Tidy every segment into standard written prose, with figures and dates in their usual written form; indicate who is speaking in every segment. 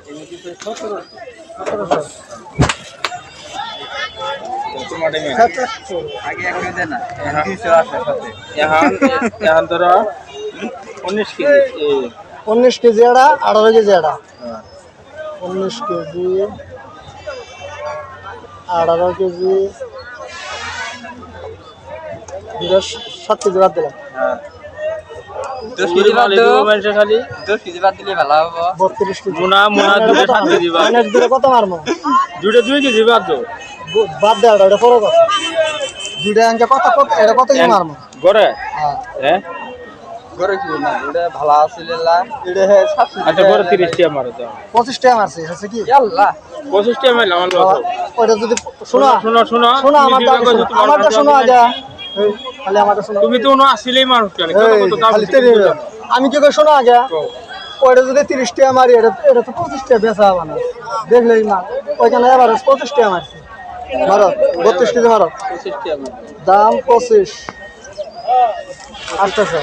Speaker 1: उन्नीस KG
Speaker 2: 19 KG एड़ा 18 KG एड़ा 19 केजी 18 केजी 7 केजी বাদ দিলাম
Speaker 1: 10 केजी বাদ দিও মানে খালি 10 কেজি বাদ দিলে ভালো হবে 32 কেজি মুনা দুটো 7 কেজি বাদ
Speaker 2: অনেক দূরে কত মারমু
Speaker 1: দুটো 2 কেজি বাদ দাও
Speaker 2: বাদ দে এটা পরে কত দুটো আঙ্কে কত এটা কত কি মারমু
Speaker 1: গরে হ্যাঁ
Speaker 2: গরে কি না এটা ভালো আছিল লা এটা 7
Speaker 1: আচ্ছা গরে 30 টাকা মারো দাও
Speaker 2: 25 টাকা মারছে আছে কি
Speaker 1: আল্লাহ 25 টাকা মারলাম আমার লস
Speaker 2: ওটা যদি শোনো আমারটা শোনো আগে খালি আমারটা শোনো
Speaker 1: তুমি তো 79 ই মারছ কেন কত দাম
Speaker 2: আমি কি কই শোনো আগে ওটা যদি 30 টাকা মারি এটা তো 25 টাকা বেচা হবে না দেখলেই না ওইখানে আবার 25 টাকা মারছে মারো 32 কেজি মারো
Speaker 1: 25 টাকা
Speaker 2: দাম 25 আসতেছে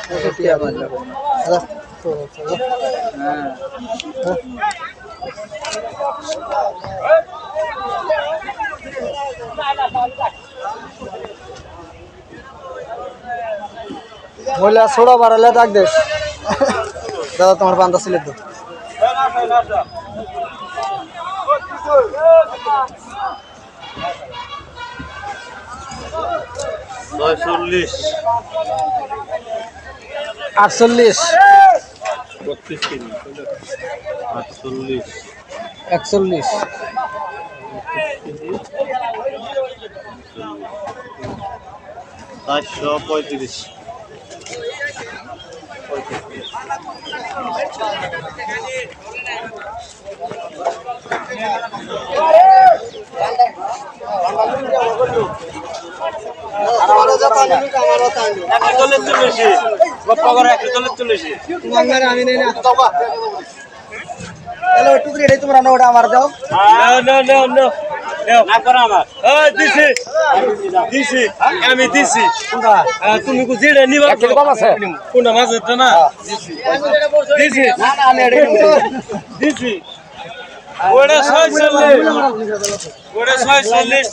Speaker 1: 25 টাকা মারলাম
Speaker 2: বলে ছোড়া বাড়ালে ডাক দেশ দাদা তোমার বান্দা ছিল তো
Speaker 1: চল্লিশ
Speaker 2: 48
Speaker 1: 32 কেজি 48
Speaker 2: 41
Speaker 1: 435
Speaker 2: আমার দাও
Speaker 1: আমি দিছি তুমি যেটা নিবা কম আছে কোনটা মাছ হচ্ছে না দিছি দিছি ওটা 46 ওটা 46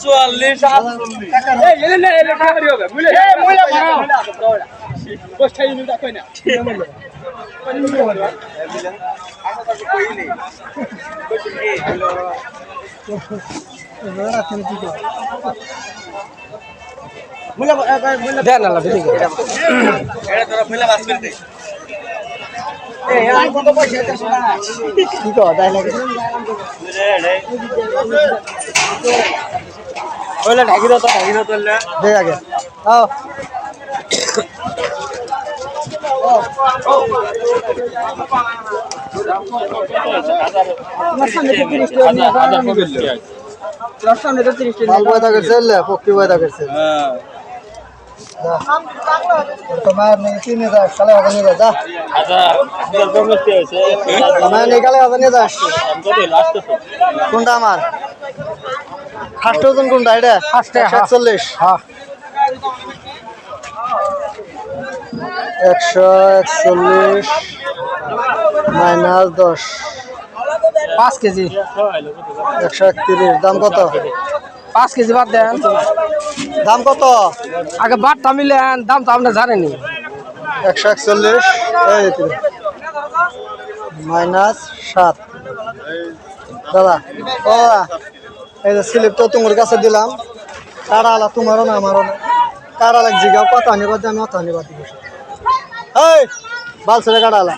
Speaker 2: কোনটা আমার ফার্স্ট ওজন কোনটা এটা 141 হ্যাঁ 141 মাইনাস 10 5 কেজি 131 দাম কত 5 কেজি বাদ দেন দাম কত আগে বাটটা মিলেন দাম তো আপনি জানেনই 141 এই মাইনাস 7 দাদা ও এই যে স্লিপ তো তোমার কাছে দিলাম কারা আলা তোমারও না আমারও না কারা লাগ জিগাও কত আনিবা আমি অত আনিবা দিব এই বাল ছেড়ে কারা আলা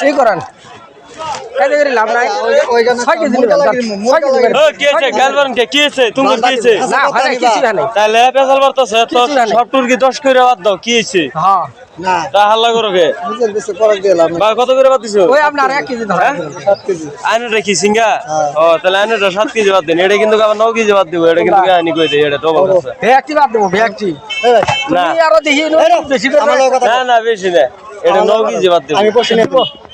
Speaker 2: কি করেন কাজে করে লাভ নাই ওইখানে 6 কেজি নিবেন 6 কেজি ও
Speaker 1: কি আছে গালবান কি আছে তুমি কি আছে
Speaker 2: না ভাই কিছু না
Speaker 1: তাহলে পেছাল বারতাছে তো সব টুরকি 10 করে বাদ দাও কি আছে
Speaker 2: হ্যাঁ না
Speaker 1: তা হাল্লা করোগে
Speaker 2: নিজের বেশি পরক দিলাম
Speaker 1: বা কত করে বাদ দিছো
Speaker 2: ওই আপনার 1 কেজি ধরে 7 কেজি
Speaker 1: আইনে রেখি সিঙ্গা ও তাহলে আইনে 7 কেজি বাদ দেন এটা কিন্তু আবার 9 কেজি বাদ দিব এটা কিন্তু আনি কই দেই এটা ডবল আছে
Speaker 2: ভ্যাকটি বাদ দেব ভ্যাকটি
Speaker 1: না
Speaker 2: তুমি আরো দেখি বেশি করে
Speaker 1: না না বেশি না এটা 9 কেজি বাদ দেব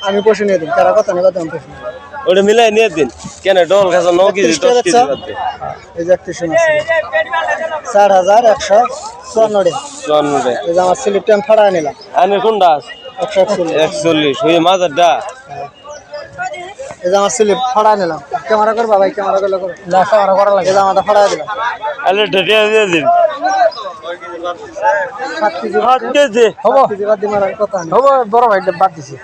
Speaker 2: আমি পয়সা নিয়ে দিন তারা কথা নেবা দাম পয়সা
Speaker 1: ওটা মিলাই নিয়ে দিন কেন ডবল খাসা 9 কেজি 10 কেজি বাদ দে
Speaker 2: এই যে একটা শুন আছে 4154 এই যে আমার স্লিপ টাইম ফাড়া নিলাম
Speaker 1: আইনে কোনটা
Speaker 2: 141
Speaker 1: 141 ওই মাজারটা
Speaker 2: এই যে আমার স্লিপ ফাড়া নিলাম ক্যামেরা করবা ভাই ক্যামেরা করলে করো না ক্যামেরা করা লাগে এই যে আমারটা ফাড়া দিলাম
Speaker 1: আলে ডেটিয়া দিয়ে দিন
Speaker 2: 7 কেজি
Speaker 1: 7 কেজি
Speaker 2: হবো কেজি বাদ দিমার কথা নেই
Speaker 3: হবো বড় ভাই বাদ দিছি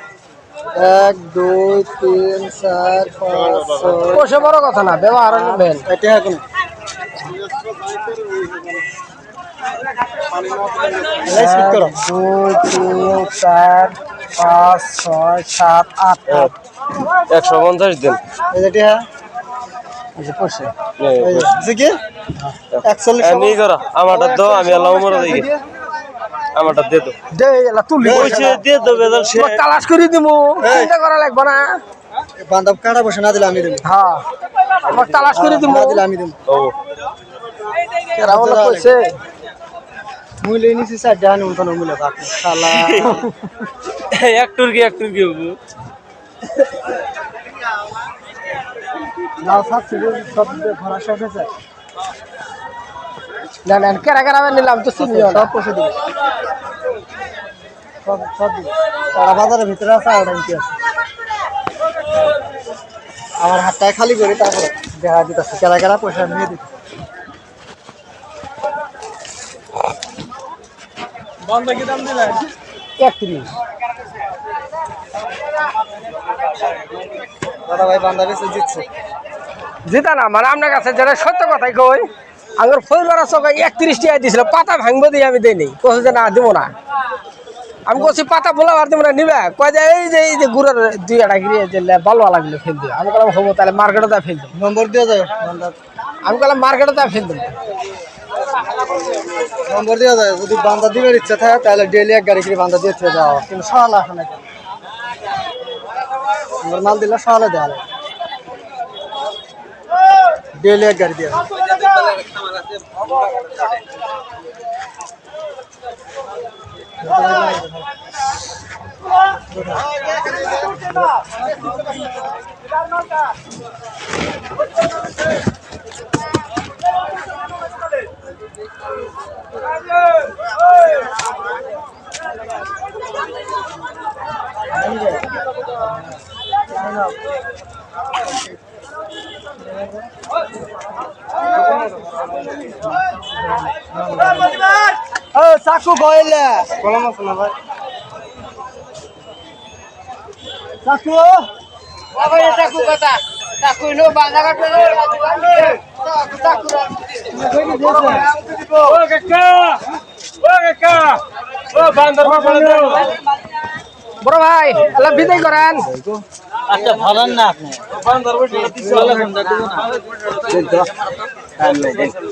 Speaker 2: 1 2 3 4 5 6
Speaker 3: ওসে বড় কথা না ব্যবহার নেবেন
Speaker 2: এটা এখন লাইস ক্লিক করো
Speaker 3: 2 3 4 5 6 7 8
Speaker 1: 150 দিন
Speaker 2: এই যে টিয়া
Speaker 3: এই যে পড়ছে
Speaker 2: এই যে কি 41
Speaker 1: আমি করা আমারটা দাও আমি আল্লাহ উমর দেই আমারটা দে দাও
Speaker 3: দে এলা তুলি
Speaker 1: কইছে দে দাও বেদাল সে
Speaker 3: তালাশ করে দিমু চিন্তা করা লাগবে না
Speaker 2: বান্ধব কাটা বসে না দিলে আমি দেব
Speaker 3: হ্যাঁ আমার তালাশ করে দিমু
Speaker 2: না দিলে আমি দেব
Speaker 1: ও
Speaker 3: এরা বলে কইছে
Speaker 2: মুইলে নিছি স্যার জানি উল্টো না মুইলে বাপ শালা
Speaker 1: এক টুরকি হবো
Speaker 2: নাও সাথে সব ভাড়া শেষ হয়েছে
Speaker 3: না না কেরা কেরা নিলাম তো চিনিও না
Speaker 2: সব পয়সা দিবে সব দিবে তারা বাজারের ভিতরে আছে আর কি আছে আমার হাতটায় খালি করে তারপর দেখা দিতেছে কেরা কেরা পয়সা নিয়ে দিবে
Speaker 1: বন্ধ কি দাম দিলেন
Speaker 3: 31
Speaker 2: দাদা ভাই বান্দা বেশি জিতছে
Speaker 3: জিতা না মানে আপনার কাছে যারা সত্য কথাই কই আমার ফইলার চকে 31 টাকা দিছিল পাতা ভাঙবো দিয়ে আমি দেই নাই কইছে যে না দিব না আমি কইছি পাতা বলা আর দিব না নিবে কই যে এই যে গুড়ের দুই আটা গিয়ে যে ভালো লাগলো ফেল দিও আমি কইলাম হবো তাহলে মার্কেটে দা ফেল দিও
Speaker 2: নম্বর দিয়ে যায় বান্দা
Speaker 3: আমি কইলাম মার্কেটে দা ফেল দিও
Speaker 2: নম্বর দিয়ে যায় যদি বান্দা দিবার ইচ্ছা থাকে তাহলে ডেইলি এক গাড়ি করে বান্দা দিয়ে দাও কিন্তু সকালে আসে না আমার মাল দিলে সকালে দেওয়া লাগে ডেইলি এক গাড়ি দিয়ে চাকু বইলে কলম আছে না ভাই চাকু
Speaker 3: বাবা চাকু কথা চাকু লো বাঁধা কাটবে চাকু
Speaker 1: ও কাকা ও বান্দর বাবা দাও
Speaker 3: বড় ভাই আল্লাহ বিদায় করেন
Speaker 2: আচ্ছা ভাড়ান না আপনি
Speaker 1: বান্দর বসে দিছে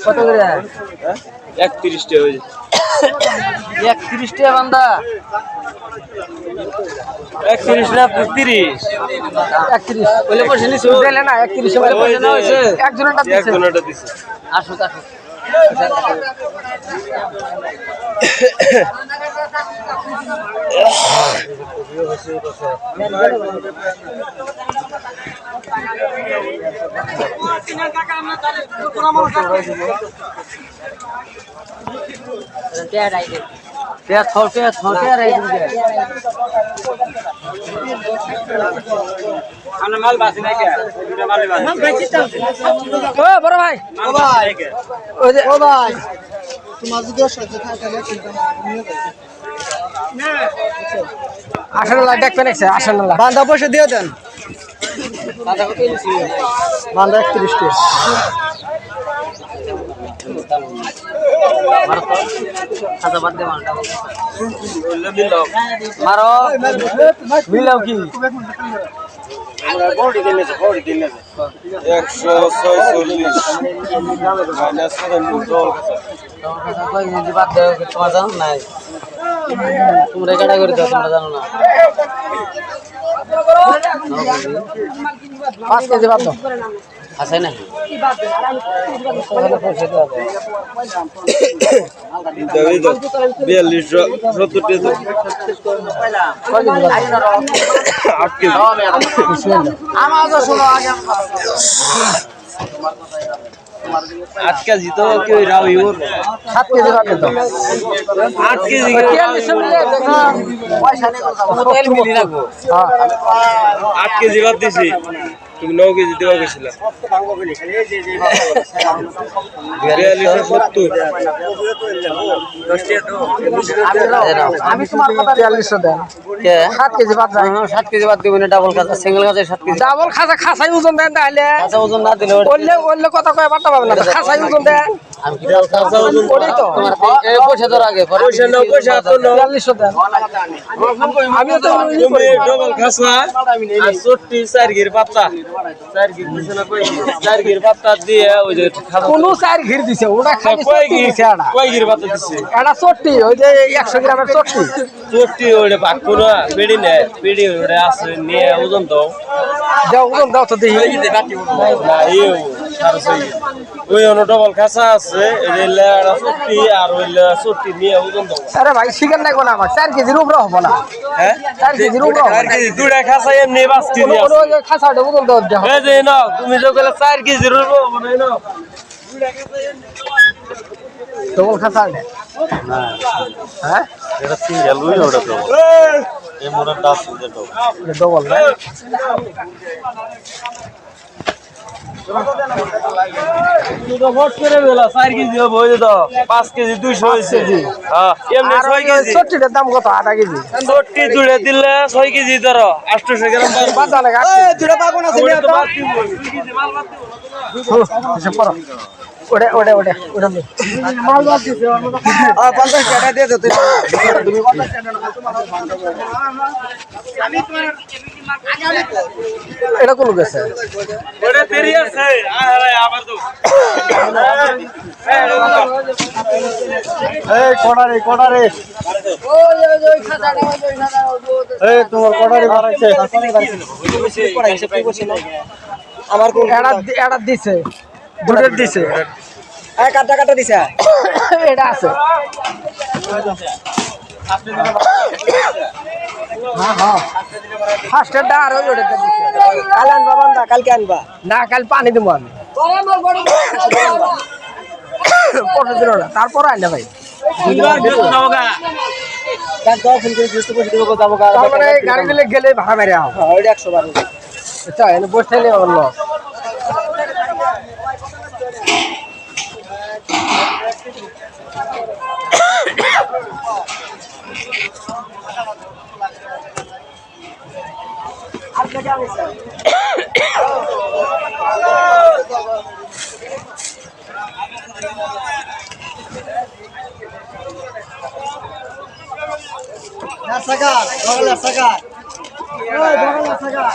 Speaker 3: কত করে
Speaker 1: 31 টাকা হইছে
Speaker 3: 31 টাকা বান্দা
Speaker 1: 31 না 30
Speaker 3: 31 বলে পয়সা নিছো দিলে না 31 বলে পয়সা না হইছে একজনটা দিছে
Speaker 1: একজনটা দিছে
Speaker 3: আসুক আসুক
Speaker 1: আমরা মাল বাসি নাই কে মাল বাসি
Speaker 3: ও বড় ভাই
Speaker 2: ও ভাই
Speaker 3: ওই যে
Speaker 2: ও ভাই তোমার যদি অসুবিধা থাকে তাহলে চিন্তা নিয়ে যাও
Speaker 3: আসেন না দেখবেন আসেন না
Speaker 2: বান্দা পয়সা দিয়ে দেন বান্দা 31 টাকা
Speaker 3: মারো মিলাও কি
Speaker 1: আমরা বডি দিনে 146 মাইনাস করে নিউট্রাল
Speaker 3: তোমার জানো নাই তোমরা কাটা করে দাও তোমরা জানো না 5 কেজি বাদ দাও আছে না
Speaker 1: দাবি তো 42 70 টাকা 8 কেজি
Speaker 3: আমার শোনো আগে
Speaker 1: 8 কেজি তো কেউ রাউই ওর
Speaker 3: 7 কেজি বাদ তো
Speaker 1: 8 কেজি
Speaker 3: 43 মিলে দেখা পয়সা নেই কথা তেল মিলি রাখবো হ্যাঁ
Speaker 1: 8 কেজি বাদ দিছি তুমি 9 কেজি দেওয়া গেছিল
Speaker 3: আমি তোমার কথা 43 দেন 7 কেজি বাদ যায়
Speaker 4: 7 কেজি বাদ দিবেন ডাবল খাসা সিঙ্গেল খাসা 7 কেজি
Speaker 3: ডাবল খাসা খাসাই ওজন দেন তাহলে
Speaker 4: খাসা ওজন না দিলে
Speaker 3: বললে বললে কথা কয় বাটা পাবে না খাসাই ওজন দেন
Speaker 4: আমি কি খাসা ওজন
Speaker 3: ওই তো
Speaker 4: তোমার এই পয়সা ধর আগে
Speaker 1: পয়সা নাও পয়সা তো
Speaker 3: 43 দেন আমিও তো
Speaker 1: তুমি ডবল খাসা আর 4 গির পাতা 4 গির দিছ না কই 4 গির পাতা দিয়ে ওই যে খাসা
Speaker 3: কোন 4 ঘির দিছে ওটা খালি
Speaker 1: কয়
Speaker 3: 40
Speaker 1: গির
Speaker 3: দিছে আড়া
Speaker 1: কয় গির পাতা দিছে
Speaker 3: এটা 40 ওই যে 100 গ্রামের 40
Speaker 1: চোরটি ওইটা ভাগ করো পেড়ি নেয় পেড়ি ওটা আছে নিয়ে ওজন দাও
Speaker 3: যাও ওজন দাও তো দেখি
Speaker 1: না ইয়ে সাড়ে 6 ওই অন্য ডবল খাসা আছে এলে চোরটি আর ওইলে চোরটি নিয়ে ওজন দাও
Speaker 3: আরে ভাই শিকার নাই কোন আমার 4 কেজির উপরে হবে না
Speaker 1: হ্যাঁ
Speaker 3: 4 কেজির উপরে হবে
Speaker 1: 4 কেজি দুটা খাসা এমনি বাস্তি দিয়ে আছে
Speaker 3: ওই খাসাটা ওজন দাও যাও
Speaker 1: এই যে নাও তুমি যে কইলা 4 কেজির উপরে হবে না নাও
Speaker 3: ডবল খাসা না হ্যাঁ
Speaker 1: এটা সিঙ্গেল ওই ওটা তো এই মোড়াটা সিঙ্গেল দাও
Speaker 3: ডবল না
Speaker 1: তো ভোট করে বেলা 4 কেজি হবে ওই তো 5 কেজি 200 হইছে হ্যাঁ এমনি 6 কেজি
Speaker 3: 40 এর দাম কত 8 কেজি
Speaker 1: 40 জুড়ে দিলে 6 কেজি ধরো 800 গ্রাম
Speaker 3: বাজা লাগা
Speaker 2: এই দুটো পাবো না
Speaker 1: ওটা তো বাদ দিব 2 কেজি মাল বাদ দিব
Speaker 3: এসে পড়ো ওড়ে ওড়ে ওড়ে ওড়ে মাল বাদ দিছে
Speaker 2: 50 টাকা দিয়ে দে তুমি 50 টাকা
Speaker 3: এটা কোন গেছে
Speaker 1: ওটা দেরি আছে আরে আবার তো
Speaker 2: এই কোড়ারে
Speaker 3: ওই খাসাটা ওই খাসা
Speaker 2: এই তোমার কোড়ারে বাড়াইছে আমার কোন
Speaker 3: এটা দিছে দুটের দিছে
Speaker 2: এই কাটা দিছে
Speaker 3: এটা আছে হ্যাঁ হ্যাঁ ফার্স্টের ডা আর ওই ওটা দিছে
Speaker 2: কাল আনবা বান্দা কালকে আনবা
Speaker 3: না কাল পানি দিব আমি পরশু দিন না তারপর আইনা ভাই
Speaker 1: যাওগা
Speaker 2: কাল দাও ফোন করে জিজ্ঞেস করে দিব যাবো গা
Speaker 3: তার মানে গাড়ি দিলে গেলে ভাড়া মেরে আও
Speaker 2: ওইটা 100 বার
Speaker 3: আচ্ছা এনে বসে নিয়ে আমার লস
Speaker 2: সাগা বড়লা সাগা ওই বড়লা সাগা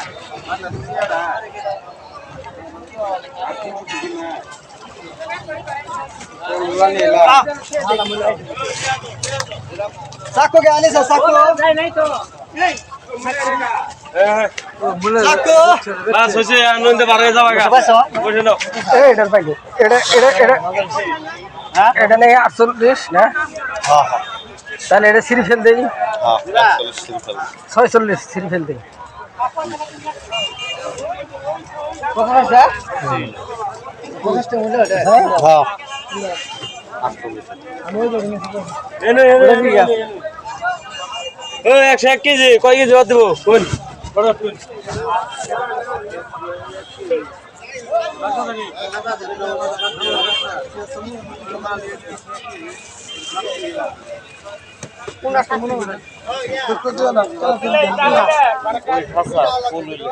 Speaker 2: সাকো কে আনিস সাকো নাই তো সাকো
Speaker 1: বাস হইছে আনন্দে বাড়ে যাওগা বসে নাও
Speaker 3: এটার পাইলে এটা নেই 48 না
Speaker 2: হ্যাঁ হ্যাঁ
Speaker 3: তাহলে এটা সিরি ফেল দেই
Speaker 2: হ্যাঁ
Speaker 3: 46 সিরি ফেল দেই কত আছে 50 টাকা হলো এটা
Speaker 2: হ্যাঁ
Speaker 1: এনে ও 101 কেজি কয় কেজি বাদ দেবো কোন বড় কোন
Speaker 3: কোন আছে মনে হয়
Speaker 1: খাসা ফুল হইলে